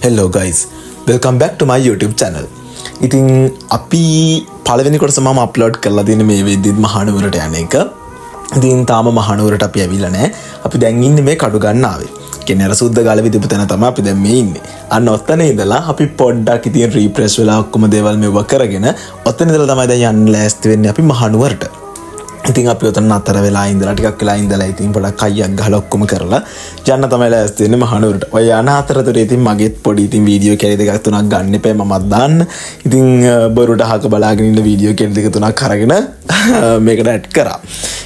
Hello guys, welcome back to my YouTube channel. ඉතින් අපි පළවෙනි කොටස මම අප්ලෝඩ් කරලා තියෙන මේ වෙද්දිත් මහනුවරට යන එක. ඉතින් තාම මහනුවරට අපි ඇවිල්ලා නැහැ. අපි දැන් ඉන්නේ මේ කඩු ගන්නාවේ. කියන්නේ අර සුද්ධ ගාල විදිහට තැන තමයි අපි දැන් මේ ඉන්නේ. අන්න ඔතන ඉඳලා අපි පොඩ්ඩක් ඉතින් රීප්‍රෙස් වෙලා ඔක්කොම දේවල් මෙව කරගෙන ඔතන ඉඳලා තමයි දැන් යන්න ලෑස්ති වෙන්නේ අපි මහනුවරට. ඉතින් අපි ඔතන අතර වෙලා ඉඳලා ටිකක් වෙලා ඉඳලා ඉතින් පොඩක් කයියක් ගහලා ඔක්කොම කරලා යන්න තමයි ලෑස්ති වෙන්නේ මහනුවරට. ඔය යන අතරතුරේ ඉතින් මගේත් පොඩි ඉතින් වීඩියෝ කැලි දෙකක් තුනක් ගන්න එපා මමත් දාන්න. ඉතින් බොරුට අහක බලාගෙන ඉන්න වීඩියෝ කැලි දෙක තුනක් අරගෙන මේකට ඇඩ් කරා.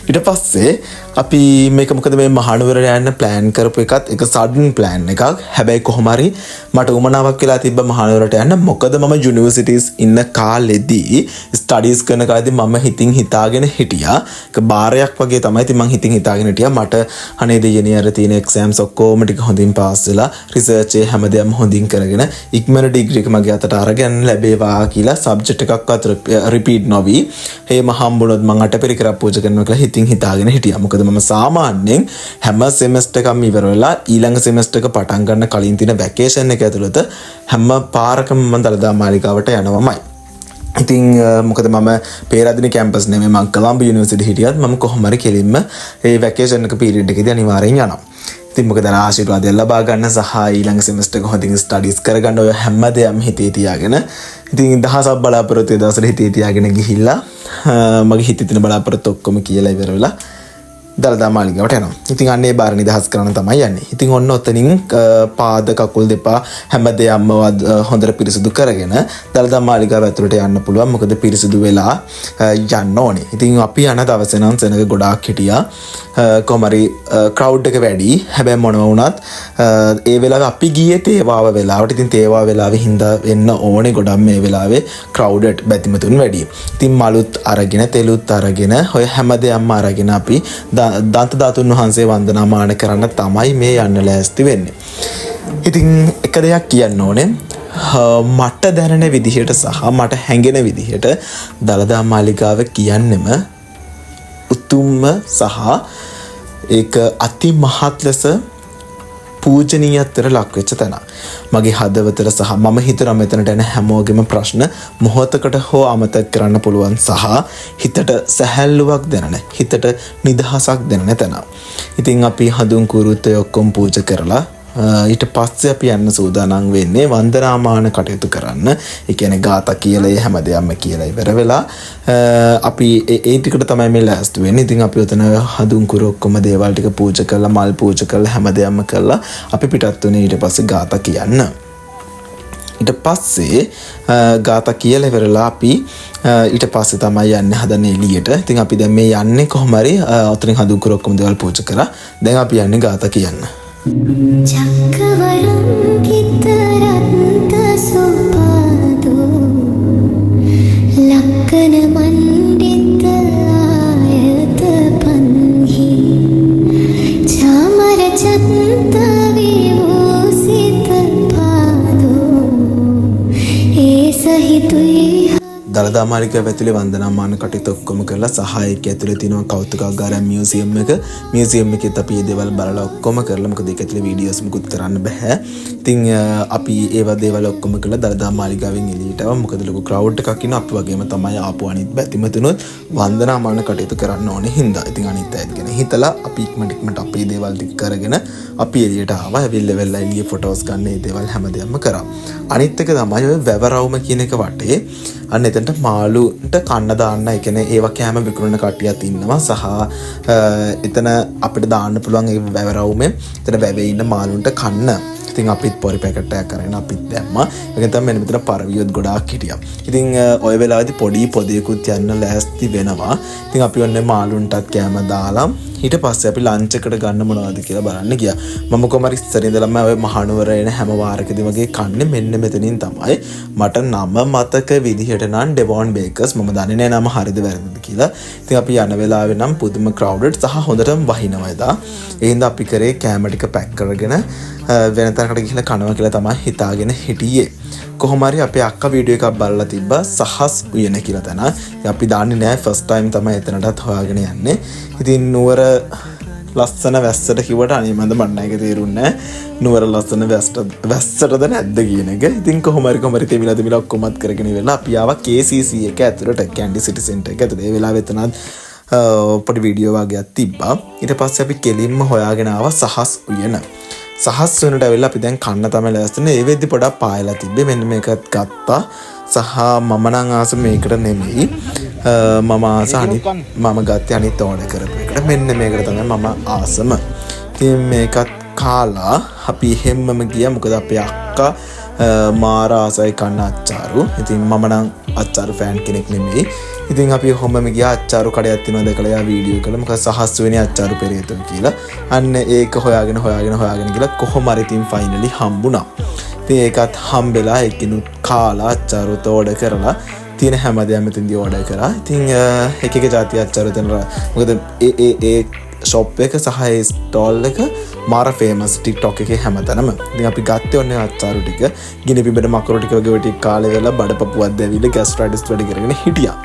ඊට පස්සේ අපි මේක මොකද මේ මහනුවරට යන්න ප්ලෑන් කරපු එකත් එක සඩන් ප්ලෑන් එකක්. හැබැයි කොහොම හරි මට උමනාවක් වෙලා තිබ්බ මහනුවරට යන්න. මොකද මම යුනිවර්සිටිස් ඉන්න කාලෙදී ස්ටඩීස් කරන කාලෙදී මම හිතාගෙන හිටියා. ඒක බාරයක් වගේ තමයි. ඉතින් මං හිතාගෙන හිටියා මට අනේ දෙයනේ අර තියෙන එක්සෑම්ස් ඔක්කොම ටික හොඳින් පාස් වෙලා රිසර්ච් එක හැමදේම හොඳින් කරගෙන ඉක්මනට ඩිග්‍රී එක මගේ අතට අරගෙන ලැබේවා කියලා සබ්ජෙක්ට් එකක්වත් රිපීට් නොවි. එහෙම හම්බුනොත් මං අටපිරිකර පූජා කරනවා කියලා හිතාගෙන හිටියා. මොකද මම සාමාන්‍යයෙන් හැම සෙමෙස්ටර් එකක්ම ඉවර වෙලා ඊළඟ සෙමෙස්ටර් එක පටන් ගන්න කලින් තියෙන වැකේෂන් එක ඇතුළත හැම පාරකම මම දළදා මාලිගාවට යනවාමයි. ඉතින් මොකද මම පේරාදෙණි කැම්පස් නෙමෙයි මම කොළඹ යුනිවර්සිටි හිටියත් මම කොහොම හරි කෙලින්ම මේ වැකේෂන් එක පීරියඩ් එකේදී අනිවාර්යෙන් යනවා. ඉතින් මොකද ආශිර්වාදය ලබා ගන්න සහ ඊළඟ සෙමෙස්ටර් එක හොඳින් ස්ටඩීස් කරගන්න ඔය හැම දෙයක්ම හිතේ තියාගෙන ඉතින් දහසක් බලාපොරොත්තු දවසට හිතේ තියාගෙන ගිහිල්ලා මගේ හිතේ තියෙන බලාපොරොත්තු ඔක්කොම කියලා ඉවර වෙලා දළදා මාලිගාවට යනවා. ඉතින් අන්නේ බාර නිදහස් කරන්න තමයි යන්නේ. ඉතින් ඔන්න ඔතනින් පාද කකුල් දෙපා හැමදේම හොඳට පිරිසිදු කරගෙන දළදා මාලිගාව ඇතුළට යන්න පුළුවන්. මොකද පිරිසිදු වෙලා යන්න ඕනේ. ඉතින් අපි යන දවසේ නම් සෙනඟ ගොඩාක් හිටියා. කොහමරි ක්‍රවුඩ් එක වැඩි. හැබැයි මොනවා වුණත් ඒ වෙලාවේ අපි ගියේ තේවාව වෙලාවට. ඉතින් තේවාව වෙලාවේ හින්දා වෙන්න ඕනේ ගොඩක් මේ වෙලාවේ ක්‍රවුඩඩ් බැතිමතුන් වැඩි. ඉතින් මලුත් අරගෙන තෙලුත් අරගෙන ඔය හැමදේම අරගෙන අපි දන්ත ධාතුන් වහන්සේ වන්දනාමාන කරන්න තමයි මේ යන්න ලෑස්ති වෙන්නේ. ඉතින් එක දෙයක් කියන්න ඕනේ. මට දැනෙන විදිහට සහ මට හැඟෙන විදිහට දළදා මාලිගාව කියන්නෙම උතුම්ම සහ ඒක අති මහත් ලෙස පූජනීයත්වයට ලක් වෙච්ච තැන. මගේ හදවතට සහ මම හිතන මෙතනට එන හැමෝගෙම ප්‍රශ්න මොහොතකට හෝ අමතක කරන්න පුළුවන් සහ හිතට සැහැල්ලුවක් දැනෙන, හිතට නිදහසක් දැනෙන තැන. ඉතින් අපි හඳුන් කුරුත් ඔක්කොම පූජා කරලා ඊට පස්සේ අපි යන්න සූදානම් වෙන්නේ වන්දනාමාන කටයුතු කරන්න. ඒ කියන්නේ ගාථා කියලා හැමදේම කියලා ඉවර වෙලා අපි ඒ ටිකට තමයි මේ ලෑස්ති වෙන්නේ. ඉතින් අපි උතන හඳුන් කුරු ඔක්කොම දේවල් ටික පූජා කරලා මල් පූජා කරලා හැමදේම කරලා අපි පිටත් වෙන්නේ ඊට පස්සේ ගාථා කියන්න. ඊට පස්සේ ගාථා කියලා ඉවරලා අපි ඊට පස්සේ තමයි යන්නේ හදන්නේ එළියට. ඉතින් අපි දැන් මේ යන්නේ කොහොම හරි උතනින් හඳුන් කුරු ඔක්කොම දේවල් පූජා කරලා දැන් අපි යන්නේ ගාථා කියන්න. චක්කවරම් කිතරත්ත සෝපාදෝ ලක්කන මණ්ඩිත ආයත පන්හි චාමර චත්ත විවෝසිත පාදෝ ඒ සහිතුයි. දළදා මාලිගාව ඇතුලේ වන්දනාමාන කටයුතු ඔක්කොම කරලා සහායක ඇතුලේ තියෙනවා කෞතුකාගාර මියුසියම් එක. මියුසියම් එකෙත් අපි මේ දේවල් බලලා ඔක්කොම කරලා මොකද ඒක ඇතුලේ වීඩියෝස් මුකුත් කරන්න බෑ. ඉතින් අපි ඒවා දේවල් ඔක්කොම කරලා දළදා මාලිගාවෙන් එළියට ආවා. මොකද ලොකු ක්‍රවුඩ් එකක් ඉන්න අපි වගේම තමයි ආපු අනිත් බැතිමතුනුත් වන්දනාමාන කටයුතු කරන්න ඕනේ හින්දා. ඉතින් අනිත් අයත් ගැන හිතලා අපි ඉක්මනට අපේ දේවල් ටික කරගෙන අපි එළියට ආවා. ඇවිල්ලා වෙලා එළියේ ෆොටෝස් ගන්න මේ දේවල් හැමදේම කරා. අනිත් එක තමයි ඔය වැවරවුම කියන එක වටේ අන්න එතනට මාළුන්ට කන්න දාන්න, ඒ කියන්නේ ඒවා කැම විකුණන කට්ටියක් ඉන්නවා සහ එතන අපිට දාන්න පුළුවන් ඒ වැවරවුමේ එතන වැවේ ඉන්න මාළුන්ට කන්න. ඉතින් අපිත් පොරි පැකට් එකක් කරගෙන අපිත් දැම්මා. ඒකෙන් තමයි මෙන්න මෙතන පරවියොත් ගොඩාක් හිටියා. ඉතින් ওই වෙලාවේදී පොඩි පොදේකුත් යන්න ලෑස්ති වෙනවා. ඉතින් අපි ඔන්නේ මාළුන්ටත් කැම දාලා ඊට පස්සේ අපි ලන්ච් එකට ගන්න මොනවද කියලා බලන්න ගියා. මම කොහමද ඉස්සරින් ඉඳලම ඔය මහනුවර එන හැම වාරකදී වගේ කන්නේ මෙන්න මෙතනින් තමයි. මට නම මතක විදිහට නම් ඩෙවොන් බේකර්ස්. මම දන්නේ නැහැ නම හරිද වැරදිද කියලා. ඉතින් අපි යන වෙලාවේ නම් පුදුම ක්‍රවුඩඩ් සහ හොඳටම වහිනවා එදා. ඒ හින්දා අපි කරේ කැම ටික පැක් කරගෙන වෙන තැනකට ගිහලා කනවා කියලා තමයි හිතාගෙන හිටියේ. කොහොම හරි අපේ අක්කා වීඩියෝ එකක් බලලා තිබ්බා සහස් උයන කියලා තැන. අපි දන්නේ නැහැ ෆස්ට් ටයිම් තමයි එතනටත් හොයාගෙන යන්නේ. ඉතින් නුවර ලස්සන වැස්සට කිව්වට අනේ මන්ද මන්න එක තේරුන්නේ නුවර ලස්සන වැස්සටද නැද්ද කියන එක. ඉතින් කොහොම හරි තෙමිලා ඔක්කොමත් කරගෙන ඉවරලා අපි ආවා KCC එක ඇතුළට කැන්ඩි සිටි සෙන්ටර් එක ඇතුළේ. ඒ වෙලාවෙ එතනත් පොඩි වීඩියෝ වගේක් තිබ්බා. ඊට පස්සේ අපි කෙලින්ම හොයාගෙන ආවා සහස් උයන. සහස් උයනට ඇවිල්ලා අපි දැන් කන්න තමයි ලෑස්තිනේ. ඒ වෙද්දි පොඩක් පායලා තිබ්බේ. මෙන්න මේකත් ගත්තා. සහ මම නම් ආස මේකට නෙමෙයි. මම ගත්තේ අනිත් ඕඩර් කරපු එකට. මෙන්න මේකට තමයි මම ආසම. ඉතින් මේකත් කාලා අපි හැමම ගියා. මොකද අපේ අක්කා මාර ආසයි කන්න අච්චාරු. ඉතින් මම නම් අච්චාරු ෆෑන් කෙනෙක් නෙමෙයි. ඉතින් අපි හැමම ගියා අච්චාරු කඩයක් තියෙනවා දැකලා යා වීඩියෝ කළා. මොකද සහස් වෙන්නේ අච්චාරු පෙරේතෝ කියලා. අන්න ඒක හොයාගෙන ගිහලා කොහොම හරි ඉතින් ෆයිනලි හම්බුණා. ඉතින් ඒකත් හම්බෙලා ඒකිනුත් කාලා අච්චාරුත් ඕඩර් කරලා තියෙන හැමදේම මෙතෙන්දී ඕඩර් කරා. ඉතින් එක જાති අච්චාරු දෙනවා. මොකද ඒ ෂොප් එක සහ ඒ ස්ටෝල් එක මාර ෆේමස් TikTok එකේ හැමතැනම. ඉතින් අපි ගත්තේ ඔන්නේ අච්චාරු ටික. ගිනි පිඹට මකරෝ ටික වගේ ටික කාලේ වෙලා බඩපපුවක් දැවිලා ගෑස්ට්‍රයිටිස් වැඩි කරගෙන හිටියා.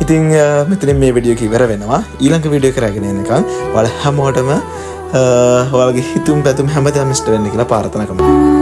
ඉතින් මෙතනින් මේ වීඩියෝ එක ඉවර වෙනවා. ඊළඟ වීඩියෝ එක කරගෙන එනකන් ඔයාලා හැමෝටම ඔයාලගේ හිතුම් පැතුම් හැමදේම ඉෂ්ට වෙන්න කියලා ප්‍රාර්ථනා කරනවා.